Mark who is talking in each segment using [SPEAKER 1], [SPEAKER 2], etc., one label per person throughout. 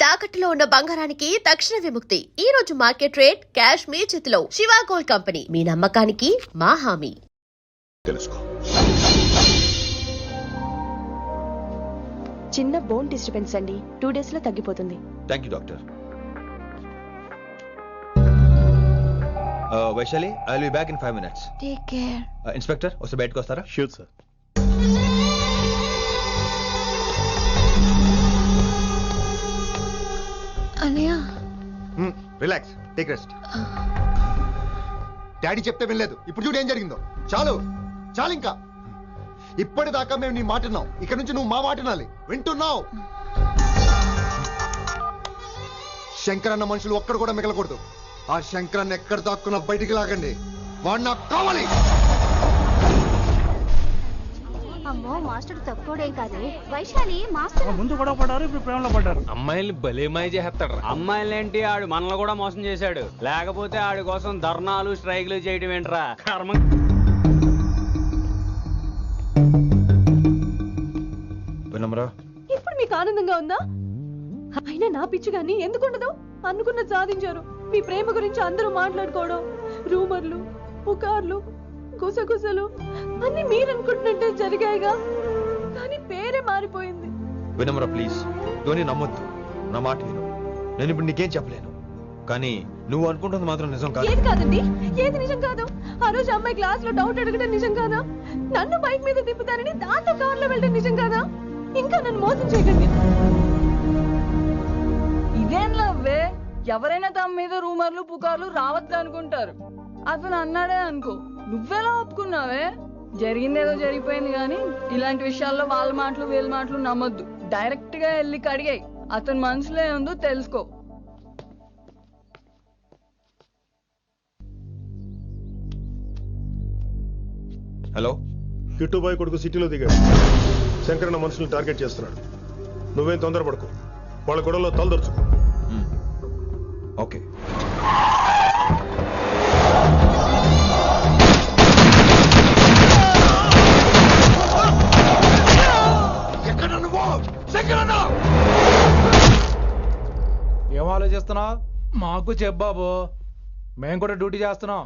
[SPEAKER 1] తాకట్టులో ఉన్న బంగారానికి తక్షణ విముక్తి. ఈ రోజు మార్కెట్ రేట్ క్యాష్ మీ చేతిలో. శివ గోల్డ్ కంపెనీ, మీ నమ్మకానికి మా హామీ.
[SPEAKER 2] తెలుసుకో.
[SPEAKER 3] చిన్న బోన్ డిస్టర్బెన్స్ అండి, 2 days లో తగ్గిపోతుంది.
[SPEAKER 2] Thank you doctor. Vaishali, I will be back in 5 minutes.
[SPEAKER 3] Take care.
[SPEAKER 2] Inspector ఒకసారి బయటకు వస్తారా?
[SPEAKER 4] Sure sir.
[SPEAKER 3] అన్నయ్య
[SPEAKER 5] రిలాక్స్, టేక్ రెస్ట్. డాడీ చెప్తే వినలేదు, ఇప్పుడు చూడు ఏం జరిగిందో. చాలు చాలు, ఇంకా ఇప్పటిదాకా మేము నీ మాట విన్నాం, ఇక్కడ నుంచి నువ్వు మా మాట వినాలి. వింటున్నావు? శంకర్ అన్న మనుషులు ఒక్కడు కూడా మిగలకూడదు. ఆ శంకరాన్ని ఎక్కడ దాక్కున్నా బయటికి లాగండి, వాడు నాకు కావాలి.
[SPEAKER 6] అమ్మో, మాస్టర్ తక్కువడేం కాదే. వైశాలి మాస్టర్
[SPEAKER 4] ముందు గొడవ పడ్డారు, ఇప్పుడు ప్రేమలో పడ్డారు.
[SPEAKER 7] అమ్మాయిల్ని భలే మాయ చేస్తాడు.
[SPEAKER 8] అమ్మాయిలేంటి, ఆడు మనల్ని కూడా మోసం చేశాడు. లేకపోతే ఆడి కోసం ధర్నాలు స్ట్రైక్లు చేయడం ఏంట్రా కర్మ.
[SPEAKER 2] వినమ్రా,
[SPEAKER 3] ఇప్పుడు మీకు ఆనందంగా ఉందా? అయినా నా పిచ్చి గాని ఎందుకుండదు? అనుకున్న సాధించారు. మీ ప్రేమ గురించి అందరూ మాట్లాడుకోవడం, రూమర్లు, పుకార్లు, గుసగుసలు అన్ని మీరు అనుకుంటున్నట్టే జరిగాయిగా. కానీ పేరే మారిపోయింది.
[SPEAKER 2] వినమ్రా ప్లీజ్, ధోని నమ్మొద్దు, నా మాట విను. నేను ఇప్పుడు నీకేం చెప్పలేను, కానీ నువ్వు అనుకుంటుంది మాత్రం నిజం కాదు.
[SPEAKER 3] ఏది కాదండి, ఏది నిజం కాదు? ఆ రోజు అమ్మాయి క్లాస్ లో డౌట్ అడగడం నిజం కాదా? నన్ను బైక్ మీద తిప్పుతారని దాంతో కార్ లో వెళ్ళడం నిజం కాదా? ఇంకా నన్ను మోసం చేయకండి.
[SPEAKER 9] ఇదేం లవ్వే? ఎవరైనా తమ మీద రూమర్లు పుకార్లు రావద్దు అనుకుంటారు. అతను అన్నాడే అనుకో, నువ్వెలా ఒప్పుకున్నావే? జరిగిందేదో జరిగిపోయింది, కానీ ఇలాంటి విషయాల్లో వాళ్ళ మాటలు వీళ్ళ మాటలు నమ్మొద్దు. డైరెక్ట్ గా వెళ్ళి కడిగాయి, అతని మనసులో ఏముందో తెలుసుకో.
[SPEAKER 2] హలో,
[SPEAKER 4] కిట్టుబాయ్ కొడుకు సిటీలో దిగాడు. శంకరన్న మనుషుల్ని టార్గెట్ చేస్తున్నాడు. నువ్వేం తొందరపడకు, వాళ్ళ గొడవలో తలదొరుచుకో.
[SPEAKER 2] ఓకే.
[SPEAKER 7] ఏం ఆలోచిస్తున్నావు? మాకు చెప్పాబు, మేము కూడా డ్యూటీ చేస్తున్నాం.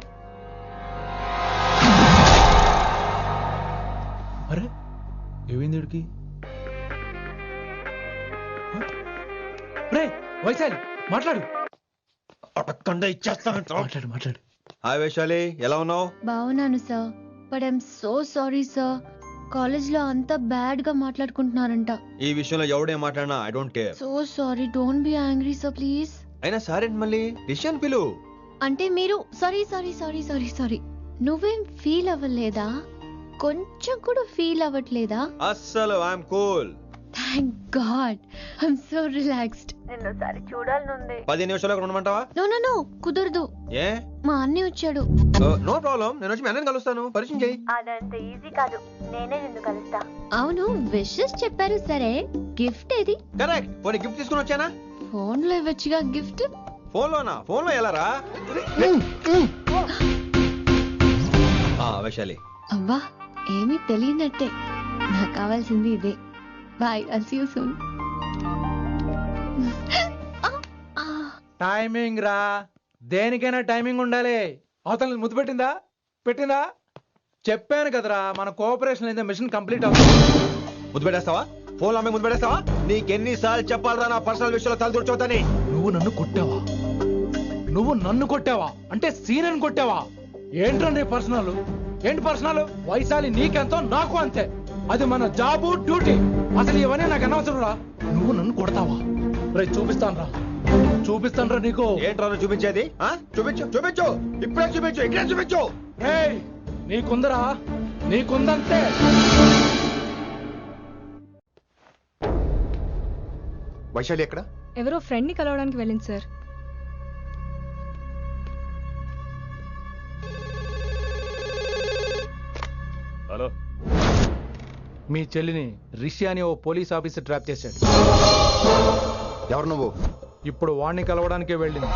[SPEAKER 7] అరే ఏమైంది వీడికి? రే వైశాలి, మాట్లాడు. మాట్లాడు మాట్లాడు.
[SPEAKER 2] హాయ్ వైశాలి, ఎలా ఉన్నావు?
[SPEAKER 6] బాగున్నాను sir, but I'm so sorry sir. College లో అంతా బ్యాడ్ గా మాట్లాడుకుంటున్నారంట.
[SPEAKER 2] ఈ విషయంలో ఎవడే మాట్లాడినా I don't care.
[SPEAKER 6] So sorry, don't be angry sir please.
[SPEAKER 2] అయినా సరే మళ్ళీ డిసిషన్ పిలు.
[SPEAKER 6] అంటే మీరు sorry sorry sorry sorry sorry నువ్వేం ఫీల్ అవ్వలేదా? కొంచెం కూడా ఫీల్ అవ్వట్లేదా?
[SPEAKER 2] అస్సలు I'm cool.
[SPEAKER 6] Thank God, I'm so relaxed.
[SPEAKER 3] నిన్నోసారి చూడాలనుంది.
[SPEAKER 2] 10 నిమిషాలు ఉండమంటావా?
[SPEAKER 6] నో నో నో, కుదరదు.
[SPEAKER 2] ఏ?
[SPEAKER 6] మా అన్నయ్య వచ్చాడు.
[SPEAKER 2] నో ప్రాబ్లం, నేను వచ్చి మీ అన్నని కలుస్తాను, పరిచయం చేయి.
[SPEAKER 3] అదంత ఈజీ కాదు, నేనే నిన్ను కలుస్తా.
[SPEAKER 6] అవును, విషెస్ చెప్పారు సరే, గిఫ్ట్ ఏది?
[SPEAKER 2] కరెక్ట్, పోనీ గిఫ్ట్ తీసుకుని వచ్చానా?
[SPEAKER 6] ఫోన్ లో ఇవ్వచ్చుగా గిఫ్ట్.
[SPEAKER 2] ఫోన్ లోనా? ఫోన్ లో ఎలా రా? వైశాలి,
[SPEAKER 6] అబ్బా ఏమీ తెలియనట్టే. నాకు కావాల్సింది ఇదే. Bye, I'll see you soon.
[SPEAKER 7] Timing రా, దేనికైనా టైమింగ్ ఉండాలి. అవతల ముద్దు పెట్టిందా? పెట్టిందా? చెప్పాను కదరా, మన కోఆపరేషన్ అయితే మిషన్ కంప్లీట్ అవుతుంది.
[SPEAKER 2] ముద్దు పెట్టేస్తావా? ఫోన్ లో ముద్దు పెట్టేస్తావా? నీకెన్నిసార్లు చెప్పాలరా నా పర్సనల్ విషయంలో తల దూర్చోవద్దని?
[SPEAKER 7] నువ్వు నన్ను కొట్టావా? నువ్వు నన్ను కొట్టావా? అంటే సీనియర్ కొట్టావా? ఏంట్రా నీ పర్సనల్? ఏంటి పర్సనల్? వైశాలి నీకెంతో నాకు అంతే. అది మన జాబు, డ్యూటీ. అసలు ఇవన్నీ నాకు అనవసరం రా. నువ్వు నన్ను కొడతావా? రేయ్ చూపిస్తాను రా నీకు.
[SPEAKER 2] ఏంట్రా నువ్వు చూపించేది? చూపించు చూపించు, ఇప్పుడే చూపించు, ఇక్కడే చూపించు.
[SPEAKER 7] రేయ్ నీకుందరా, నీకుందంతే.
[SPEAKER 5] వైశాలి ఎక్కడ?
[SPEAKER 3] ఎవరో ఫ్రెండ్ ని కలవడానికి వెళ్ళింది సార్.
[SPEAKER 4] హలో,
[SPEAKER 7] మీ చెల్లిని రిషి అని ఓ పోలీస్ ఆఫీసర్ ట్రాప్ చేశాడు.
[SPEAKER 5] ఎవరు నువ్వు?
[SPEAKER 7] ఇప్పుడు వాణ్ణి కలవడానికే వెళ్ళింది.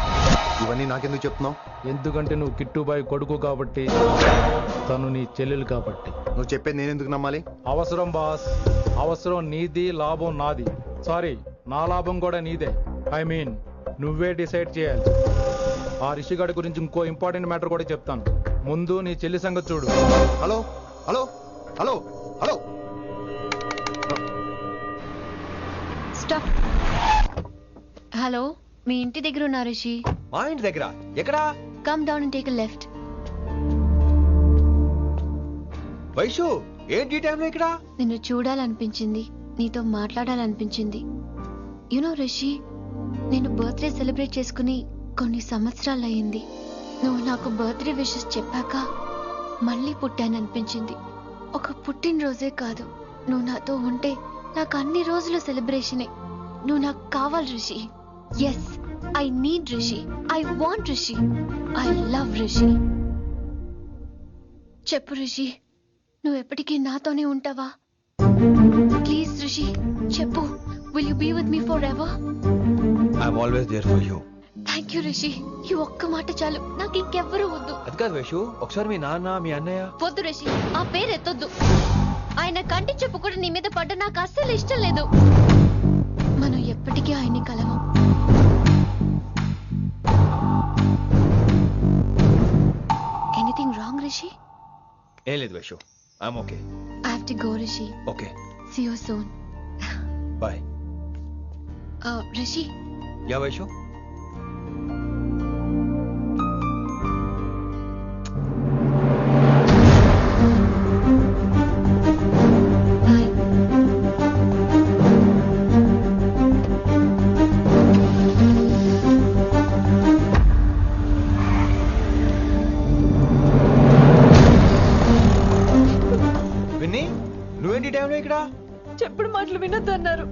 [SPEAKER 5] ఇవన్నీ నాకెందుకు చెప్తున్నావు?
[SPEAKER 7] ఎందుకంటే నువ్వు కిట్టుబాయ్ కొడుకు కాబట్టి, తను నీ చెల్లెలు కాబట్టి.
[SPEAKER 5] నువ్వు చెప్పేది నేను ఎందుకు నమ్మాలి?
[SPEAKER 7] అవసరం బాస్, అవసరం నీది, లాభం నాది. సారీ, నా లాభం కూడా నీదే. ఐ మీన్ నువ్వే డిసైడ్ చేయాలి. ఆ రిషిగాడి గురించి ఇంకో ఇంపార్టెంట్ మ్యాటర్ కూడా చెప్తాను. ముందు నీ చెల్లి సంగతి చూడు.
[SPEAKER 5] Hello hello hello hello
[SPEAKER 6] stop. Hello, మీ ఇంటి దగ్గర ఉన్నా రిషి.
[SPEAKER 2] మా ఇంటి దగ్గర ఎక్కడా?
[SPEAKER 6] Come down and take a left.
[SPEAKER 2] Vaishu ఏంటి ఈ టైంలో ఇక్కడ?
[SPEAKER 6] నిన్ను చూడాలనిపించింది, నీతో మాట్లాడాలనిపించింది. యునో రిషి, నేను బర్త్డే సెలబ్రేట్ చేసుకుని కొన్ని సంవత్సరాలు అయింది. నువ్వు నాకు బర్త్డే విషెస్ చెప్పాక మళ్ళీ పుట్టాననిపించింది. ఒక పుట్టినరోజే కాదు, నువ్వు నాతో ఉంటే నాకు అన్ని రోజుల సెలబ్రేషనే. నువ్వు నాకు కావాలి Rishi. Yes, I need Rishi. I want Rishi. I love Rishi. చెప్పు రిషి, నువ్వు ఎప్పటికీ నాతోనే ఉంటావా? ప్లీజ్ రిషి చెప్పు. Will you be with me forever?
[SPEAKER 2] I'm always there for you.
[SPEAKER 6] Thank you Rishi. ఈ ఒక్క మాట చాలు, నాకు ఇంకెవ్వరూ వద్దు.
[SPEAKER 2] అది కాదు వైషు, ఒకసారి మీ నాన్న మీ అన్నయ్య.
[SPEAKER 6] వద్దు రిషి, ఆ పేరు ఎత్తొద్దు. ఆయన కంటి చెప్పు కూడా నీ మీద పడ్డ నాకు అస్సలు ఇష్టం లేదు. మనం ఎప్పటికీ ఆయన్ని కలవం. Anything wrong Rishi?
[SPEAKER 2] ఏం లేదు Vaishu, I'm okay.
[SPEAKER 6] I have to go Rishi.
[SPEAKER 2] Okay,
[SPEAKER 6] see you soon.
[SPEAKER 2] Bye.
[SPEAKER 6] Rishi,
[SPEAKER 2] yeah Vaishu.
[SPEAKER 6] Bye.
[SPEAKER 2] Vinni, నువ్వేంటి ఈ టైంలో ఇక్కడ?
[SPEAKER 3] చెప్పుడు మాటలు వినొద్దు అన్నారు,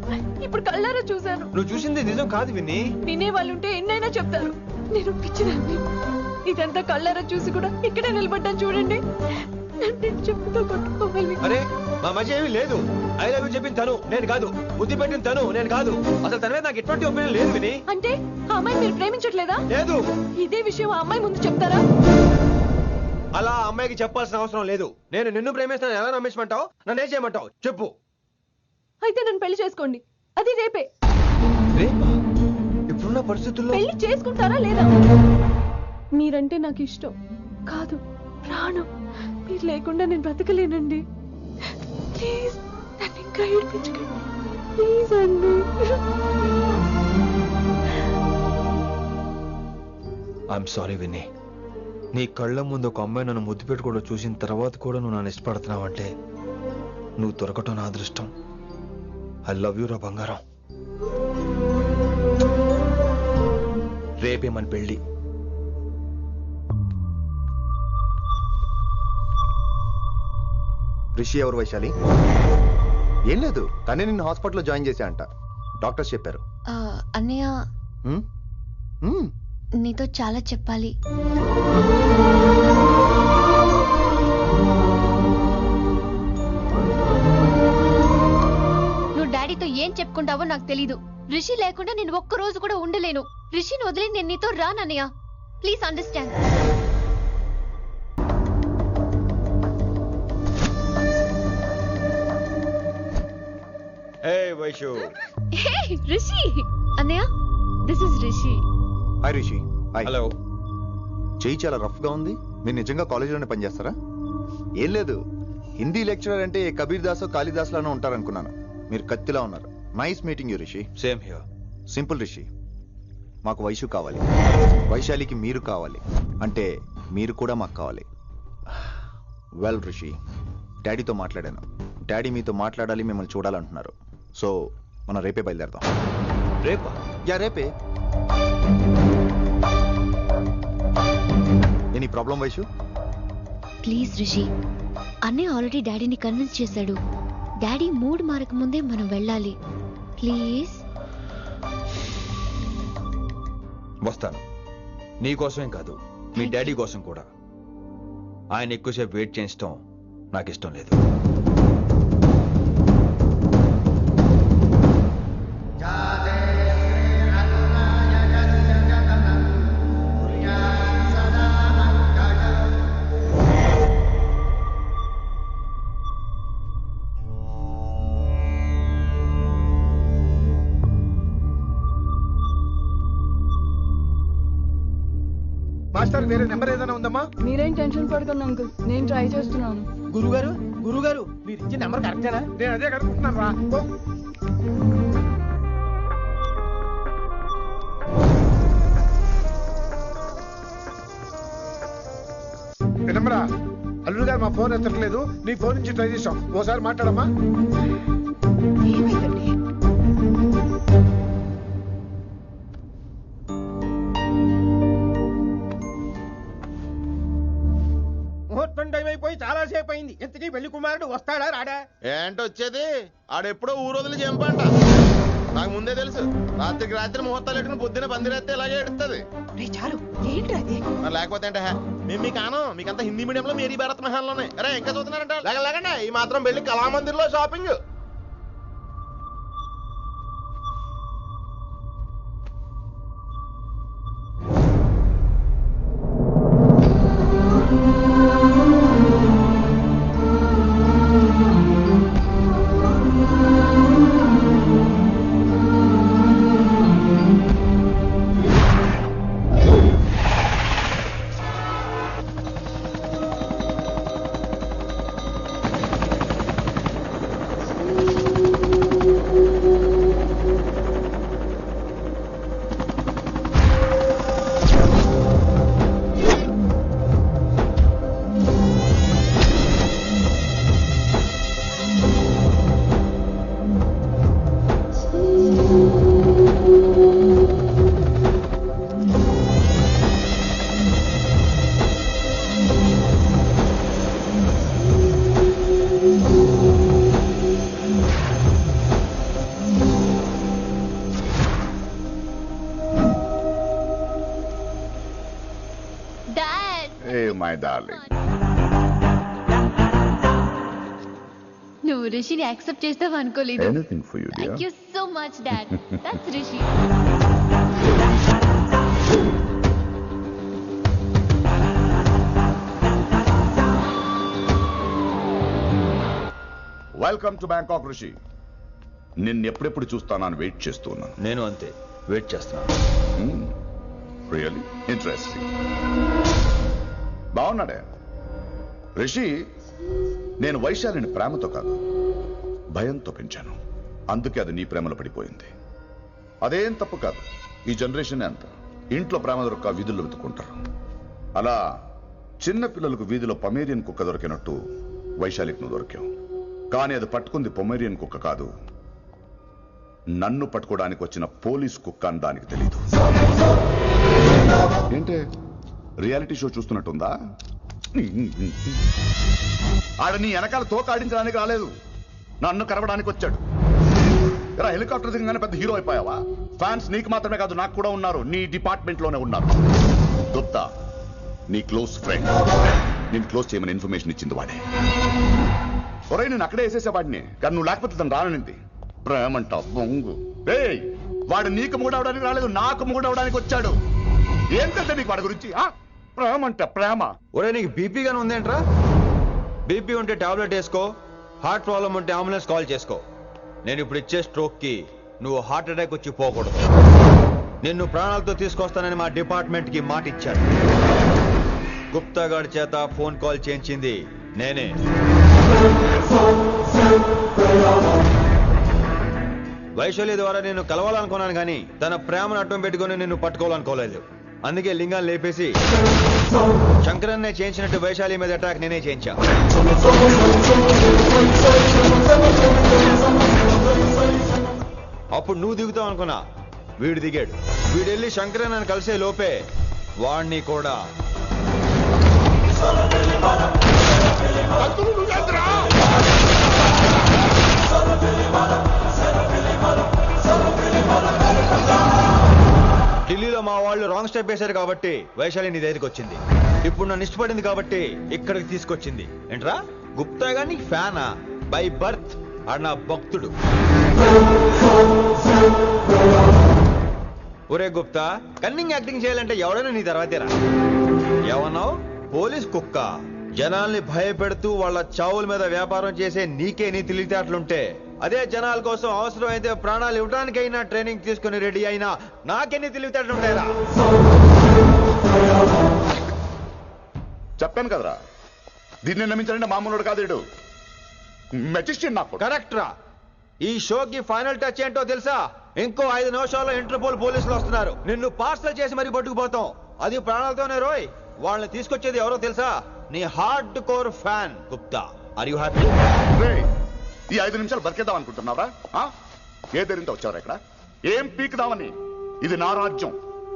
[SPEAKER 3] ఇప్పుడు కళ్ళారా చూశాను.
[SPEAKER 2] నువ్వు చూసింది నిజం కాదు విన్నీ.
[SPEAKER 3] వినే వాళ్ళుంటే ఎన్నైనా చెప్తారు. నేను పిచ్చిదాన్ని. ఇదంతా కళ్ళారా చూసి కూడా ఇక్కడే నిలబడ్డాను చూడండి. నన్ను చెప్పుతో కొట్టుకోవాలి.
[SPEAKER 2] అరే మా మధ్య ఏమీ లేదు. ఐ లవ్ యూ చెప్పింది తను, నేను కాదు. బుద్ధి పెట్టింది తను, నేను కాదు. అసలు తన మీద నాకు ఎటువంటి ఒపీనియన్ లేదు విని.
[SPEAKER 3] అంటే ఆ అమ్మాయి మీరు ప్రేమించట్లేదా?
[SPEAKER 2] లేదు.
[SPEAKER 3] ఇదే విషయం ఆ అమ్మాయి ముందు చెప్తారా?
[SPEAKER 2] అలా ఆ అమ్మాయికి చెప్పాల్సిన అవసరం లేదు. నేను నిన్ను ప్రేమిస్తాను ఎలా నమ్మించమంటావు? నన్ను ఏం చేయమంటావు చెప్పు.
[SPEAKER 3] అయితే నన్ను పెళ్లి చేసుకోండి, అది రేపే.
[SPEAKER 2] రేపా? ఇప్పుడున్న పరిస్థితుల్లో
[SPEAKER 3] పెళ్లి చేసుకుంటారా లేదా? మీరంటే నాకు ఇష్టం కాదు, ప్రాణం. మీరు లేకుండా నేను బ్రతకలేనండి. ప్లీజ్ నన్ను ఇంకా ఏడిపించకండి. ప్లీజ్ అండి.
[SPEAKER 2] I'm sorry Vinni. నీ కళ్ళ ముందు ఒక అమ్మాయి నన్ను ముద్దు పెట్టుకోవడం చూసిన తర్వాత కూడా నువ్వు నన్ను ఇష్టపడుతున్నావంటే నువ్వు దొరకటం నా అదృష్టం. ఐ లవ్ యూ రా బంగారం. రేపే మన పెళ్ళి.
[SPEAKER 5] రిషి ఎవరు వైశాలి? ఏం లేదు, తనే నిన్ను హాస్పిటల్లో జాయిన్ చేశా అంట. డాక్టర్స్ చెప్పారు.
[SPEAKER 6] అన్నయ్య,
[SPEAKER 5] హ్మ్? హ్మ్.
[SPEAKER 6] నీతో చాలా చెప్పాలి. నువ్వు డాడీతో ఏం చెప్పుకుంటావో నాకు తెలీదు. రిషి లేకుండా నేను ఒక్క రోజు కూడా ఉండలేను. రిషిని వదిలి నేను నీతో రానన్నయ్య. Please understand.
[SPEAKER 2] Hey Vaishu.
[SPEAKER 6] Hey Rishi. అన్నయ్య, this is Rishi.
[SPEAKER 5] Hi Rishi. Hi.
[SPEAKER 2] Hello.
[SPEAKER 5] చెయ్యి చాలా రఫ్ గా ఉంది. మీరు నిజంగా కాలేజీలోనే పనిచేస్తారా? ఏం లేదు, హిందీ లెక్చరర్ అంటే కబీర్ దాస్ కాళిదాస్ లానో ఉంటారనుకున్నాను. మీరు కత్తిలా ఉన్నారు. Nice meeting you Rishi.
[SPEAKER 2] Same here.
[SPEAKER 5] Simple Rishi, మాకు వైషు కావాలి, వైశాలికి మీరు కావాలి. అంటే మీరు కూడా మాకు కావాలి. వెల్ రిషి, డాడీతో మాట్లాడాను. డాడీ మీతో మాట్లాడాలి, మిమ్మల్ని చూడాలంటున్నారు. సో మనం రేపే బయలుదేరదాం.
[SPEAKER 2] రేపా?
[SPEAKER 5] యా రేపే. Any problem Vaishu?
[SPEAKER 6] Please Rishi, అన్నయ్య ఆల్రెడీ డాడీని కన్విన్స్ చేశాడు. డాడీ మూడ్ మారక ముందే మనం వెళ్ళాలి. ప్లీజ్.
[SPEAKER 2] వస్తాను. నీ కోసమేం కాదు, మీ డాడీ కోసం కూడా. ఆయన ఎక్కువసేపు వెయిట్ చేయించడం నాకు ఇష్టం లేదు.
[SPEAKER 10] మాస్టర్ వేరే నెంబర్ ఏదైనా ఉందమ్మా?
[SPEAKER 9] మీరేం టెన్షన్ పడకండి అంకుల్, నేను ట్రై చేస్తున్నాను.
[SPEAKER 10] గురుగారు గురుగారు మీరు ఇచ్చిన నెంబర్ కరెక్టేనా? నేను అదే కనుక్కుంటున్నాను రా. నెంబరా? అల్లుడు గారు మా ఫోన్ ఎత్తట్లేదు, నీ ఫోన్ నుంచి ట్రై చేసాం, ఓసారి మాట్లాడమ్మా.
[SPEAKER 3] ఏమైందండి?
[SPEAKER 10] ముహూర్తం టైం అయిపోయి చాలా సేపు అయింది. ఇంతకీ పెళ్లి కుమారుడు వస్తాడా రాడా?
[SPEAKER 5] ఏంటి వచ్చేది? ఆడెప్పుడో ఊరోజులు చెంపంట. నాకు ముందే తెలుసు. రాత్రికి రాత్రి ముహూర్తాలు ఎట్టుకుని పొద్దున పందిరేస్తే ఇలాగే ఎడుతుంది.
[SPEAKER 3] చాలు, ఏంటి అది?
[SPEAKER 5] మరి లేకపోతే అంటే మేము మీకు కాను, మీకంతా హిందీ మీడియంలో మేరీ భారత్ మహాల్లోనే. అరే ఇంకా చూస్తున్నారంట, లేకండి ఈ మాత్రం వెళ్ళి కళామందిర్లో షాపింగ్.
[SPEAKER 6] మై డార్లింగ్, నువ్వు రిషిని యాక్సెప్ట్ చేస్తావు అనుకోలేదు.
[SPEAKER 5] Anything for you dear.
[SPEAKER 6] Thank you so much dad. That's Rishi.
[SPEAKER 11] Welcome to Bangkok Rishi. నిన్నెప్పుడెప్పుడు చూస్తానని వెయిట్ చేస్తూ ఉన్నాను.
[SPEAKER 2] నేను అంతే వెయిట్ చేస్తున్నాను.
[SPEAKER 11] Really interesting. బాగున్నాడే రిషి. నేను వైశాలిని ప్రేమతో కాదు, భయంతో పెంచాను. అందుకే అది నీ ప్రేమలో పడిపోయింది. అదేం తప్పు కాదు. ఈ జనరేషన్ అంత ఇంట్లో ప్రేమ దొరక్క వీధుల్లో వెతుక్కుంటారు. అలా చిన్న పిల్లలకు వీధిలో పొమేరియన్ కుక్క దొరికినట్టు వైశాలికి నువ్వు దొరికావు. కానీ అది పట్టుకుంది పొమేరియన్ కుక్క కాదు, నన్ను పట్టుకోవడానికి వచ్చిన పోలీస్ కుక్క అని దానికి తెలీదు. ఏంటే రియాలిటీ షో చూస్తున్నట్టుందా? ఆడ నీ వెనకాల తోక ఆడించడానికి రాలేదు, నన్ను కరవడానికి వచ్చాడు. ఇలా హెలికాప్టర్ దిగగానే పెద్ద హీరో అయిపోయావా? ఫ్యాన్స్ నీకు మాత్రమే కాదు, నాకు కూడా ఉన్నారు. నీ డిపార్ట్మెంట్ లోనే ఉన్నారు. గుప్తా నీ క్లోజ్ ఫ్రెండ్. నేను క్లోజ్ చేయమని ఇన్ఫర్మేషన్ ఇచ్చింది వాడే. ఒరే నేను అక్కడే వేసేసేవాడిని, కానీ నువ్వు లేకపోతే తను రానంది. ప్రేమంట బొంగు. ఏయ్ వాడు నీకు మూడవడానికి రాలేదు, నాకు మూడవడానికి వచ్చాడు. ఏంటంటే నీకు వాడి గురించి ప్రేమంట ప్రేమ.
[SPEAKER 2] ఒరే నీకు బీపీ గానీ ఉందేంట్రా? బీపీ ఉంటే టాబ్లెట్ వేసుకో, హార్ట్ ప్రాబ్లం ఉంటే అంబులెన్స్ కాల్ చేసుకో. నేను ఇప్పుడు ఇచ్చే స్ట్రోక్ కి నువ్వు హార్ట్ అటాక్ వచ్చి పోకూడదు. నిన్ను ప్రాణాలతో తీసుకొస్తానని మా డిపార్ట్మెంట్ కి మాట ఇచ్చాను. గుప్తా గారి చేత ఫోన్ కాల్ చేయించింది నేనే. వైశాలి ద్వారా నేను కలవాలనుకున్నాను కానీ తన ప్రేమను అడ్డం పెట్టుకుని నిన్ను పట్టుకోవాలనుకోలేదు. అందుకే లింగాన్ని లేపేసి శంకరన్నే చేయించినట్టు వైశాలి మీద అటాక్ నేనే చేయించా. అప్పుడు నువ్వు దిగుతావు అనుకున్నా, వీడు దిగాడు. వీడెళ్ళి శంకరన్నని కలిసే లోపే వాణ్ణి కూడా ఢిల్లీలో మా వాళ్ళు రాంగ్ స్టెప్ వేశారు కాబట్టి వైశాలి నీ దగ్గరికి వచ్చింది. ఇప్పుడు నన్ను ఇష్టపడింది కాబట్టి ఇక్కడికి తీసుకొచ్చింది. ఏంట్రా గుప్తా గాని ఫ్యానా? బై బర్త్ ఆడు నా భక్తుడు. ఒరే గుప్తా, కన్నింగ్ యాక్టింగ్ చేయాలంటే ఎవడైనా నీ తర్వాతేరా. ఏమన్నావు? పోలీస్ కుక్క. జనాల్ని భయపెడుతూ వాళ్ళ చావుల మీద వ్యాపారం చేసే నీకే నీ తెలివితేటలుంటే, అదే జనాల కోసం అవసరమైతే ప్రాణాలు ఇవ్వడానికైనా ట్రైనింగ్ తీసుకుని రెడీ అయినా నాకెన్ని తెలివితేటలుంటాయిరా?
[SPEAKER 11] చెప్పాను కదరా, దీన్ని నమ్మించాలంటే మామూలుడు కాదు వీడు. మెజిస్ట్రియన్ నాకు.
[SPEAKER 2] కరెక్ట్ రా. ఈ షోకి ఫైనల్ టచ్ ఏంటో తెలుసా? ఇంకో 5 నిమిషాల్లో ఇంటర్పోల్ పోలీసులు వస్తున్నారు. నిన్ను పార్సల్ చేసి మరీ పట్టుకుపోతాం. అది ప్రాణాలతోనే రోయ్. వాళ్ళని తీసుకొచ్చేది ఎవరో తెలుసా? నీ hardcore fan Gupta. Are you happy?
[SPEAKER 11] రేయ్, ఈ 5 నిమిషాలు బతికేద్దాం అనుకుంటున్నారా? ఏ ధైర్యంతో వచ్చారా ఇక్కడ? ఏం పీకుదామని? ఇది నా రాజ్యం.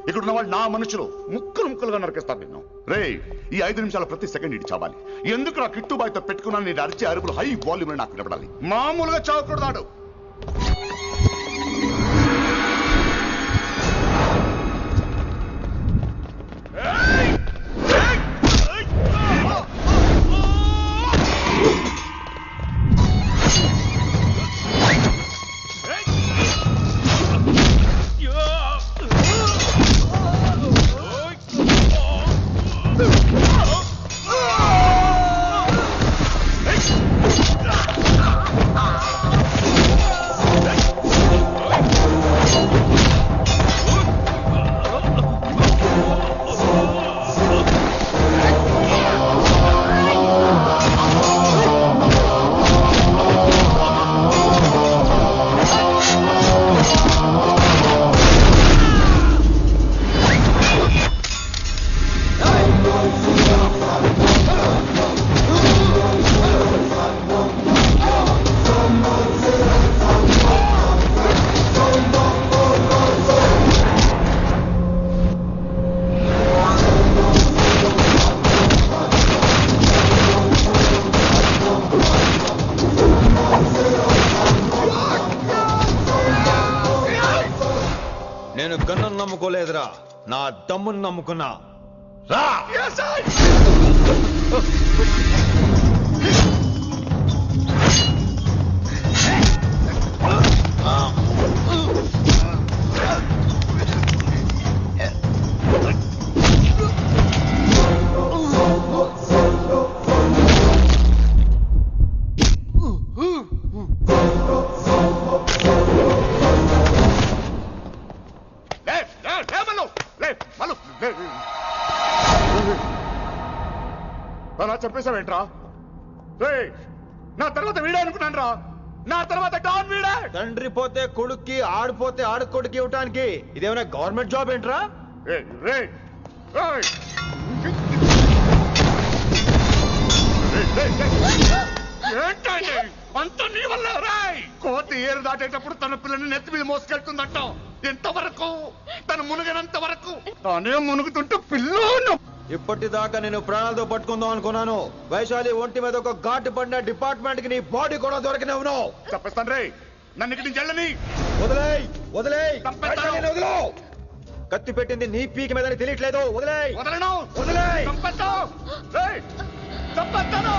[SPEAKER 11] ఇక్కడ ఉన్న వాళ్ళు నా మనుషులు. ముక్కలు ముక్కలుగా నరికేస్తారు నిన్ను. రేయ్, ఈ 5 నిమిషాల ప్రతి సెకండ్ ఇటు చావాలి. ఎందుకు నా కిట్టుబాయ్తో పెట్టుకున్నాను? నేను అరిచే అరుపులు హై వాల్యూమ్ నాకు వినపడాలి. మామూలుగా చావకూడదాడు.
[SPEAKER 2] నేను గన్నును నమ్ముకోలేదురా, నా దమ్మును నమ్ముకున్నా. రా! అలా చెప్పేశావేంట్రా? రేయ్, నా తర్వాత వీడే అనుకున్నాను రా. నా తర్వాత డాన్ వీడే. తండ్రి పోతే కొడుక్కి, ఆడిపోతే ఆడుకొడుకి ఇవ్వటానికి ఇదేమైనా గవర్నమెంట్ జాబ్ ఏంట్రా? అంత నీ వల్ల రాయ్. కోతి ఏరు దాటేటప్పుడు తన పిల్లని నెత్తి మీద మోసుకెళ్తుందంట. ఎంతవరకు? తను మునిగినంత వరకు. తానే మునుగుతుంటే పిల్లను. ఇప్పటిదాకా నేను ప్రాణాలతో పట్టుకుందాం అనుకున్నాను. వైశాలి ఒంటి మీద ఒక ఘాటు పడిన డిపార్ట్మెంట్ కి నీ బాడీ కూడా దొరికిన ఉన్నావు. చెప్పేస్తాను రే, నన్ను ఇక్కడి నుంచి వెళ్ళని. వదిలేయ్, వదిలేయ్, వదిలో. కత్తి పెట్టింది నీ పీకి మీద తెలియట్లేదు. వదిలేయ్. వదలను. వదిలేయ్. చంపేస్తాను.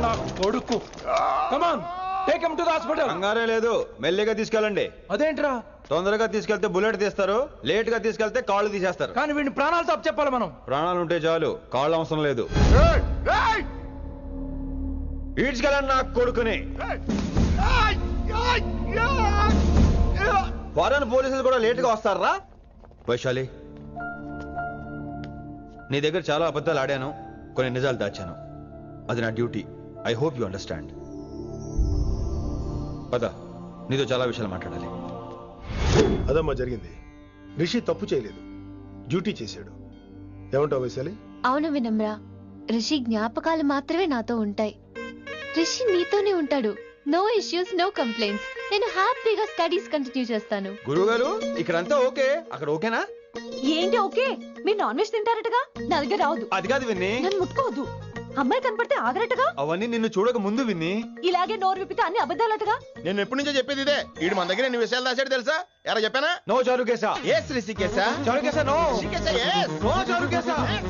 [SPEAKER 7] నా కొడుకు. Come on, take him to the hospital.
[SPEAKER 2] కంగారే లేదు, మెల్లిగా తీసుకెళ్ళండి.
[SPEAKER 7] అదేంట్రా?
[SPEAKER 2] తొందరగా తీసుకెళ్తే బుల్లెట్ తీస్తారు, లేట్ గా తీసుకెళ్తే కాళ్ళు తీసేస్తారు.
[SPEAKER 7] కానీ వీడిని ప్రాణాలతో అప్పచెప్పాలి మనం.
[SPEAKER 2] ప్రాణాలు ఉంటే చాలు, కాళ్ళు అవసరం లేదు. ఈడ్చుకెళ్ళండి నా కొడుకుని. ఫారెన్ పోలీసులు కూడా లేట్ గా వస్తారా? వైశాలి, నీ దగ్గర చాలా అబద్ధాలు ఆడాను, కొన్ని నిజాలు దాచాను. అది నా duty. I hope you understand. పద, నీతో చాలా విషయాలు మాట్లాడాలి.
[SPEAKER 4] అదమ్మా జరిగింది. రిషి తప్పు చేయలేదు, డ్యూటీ చేశాడు. ఏమంటావు వైశాలి?
[SPEAKER 6] అవును వినమ్రా, రిషి జ్ఞాపకాలు మాత్రమే నాతో ఉంటాయి. రిషి నీతోనే ఉంటాడు. No issues, no complaints. నేను హ్యాపీగా స్టడీస్ కంటిన్యూ చేస్తాను.
[SPEAKER 2] గురుగారు, ఇక్కడంతా ఓకే, అక్కడ ఓకేనా?
[SPEAKER 3] ఏంటి ఓకే? మీరు నాన్ వెజ్ తింటారటగా? నా దగ్గర రావద్దు.
[SPEAKER 2] అది కాదు విన్ని.
[SPEAKER 3] నన్ను ముట్టుకోవద్దు. అమ్మాయి కనపడితే ఆగరటగా?
[SPEAKER 2] అవన్నీ నిన్ను చూడక ముందు విన్ని.
[SPEAKER 3] ఇలాగే నోరు విప్పితే అన్ని అబద్ధాలటగా?
[SPEAKER 12] నేను ఎప్పటి నుంచో చెప్పేది ఇదే. వీడు మన దగ్గర ఎన్ని విషయాలు రాశాడు తెలుసా? ఎలా చెప్పానా?
[SPEAKER 2] నో చారు కేసా.
[SPEAKER 12] ఎస్ రిషికేశా.
[SPEAKER 2] చారు కేసా. నో
[SPEAKER 12] రిషికేశా. ఎస్.
[SPEAKER 2] నో చారు కేసా.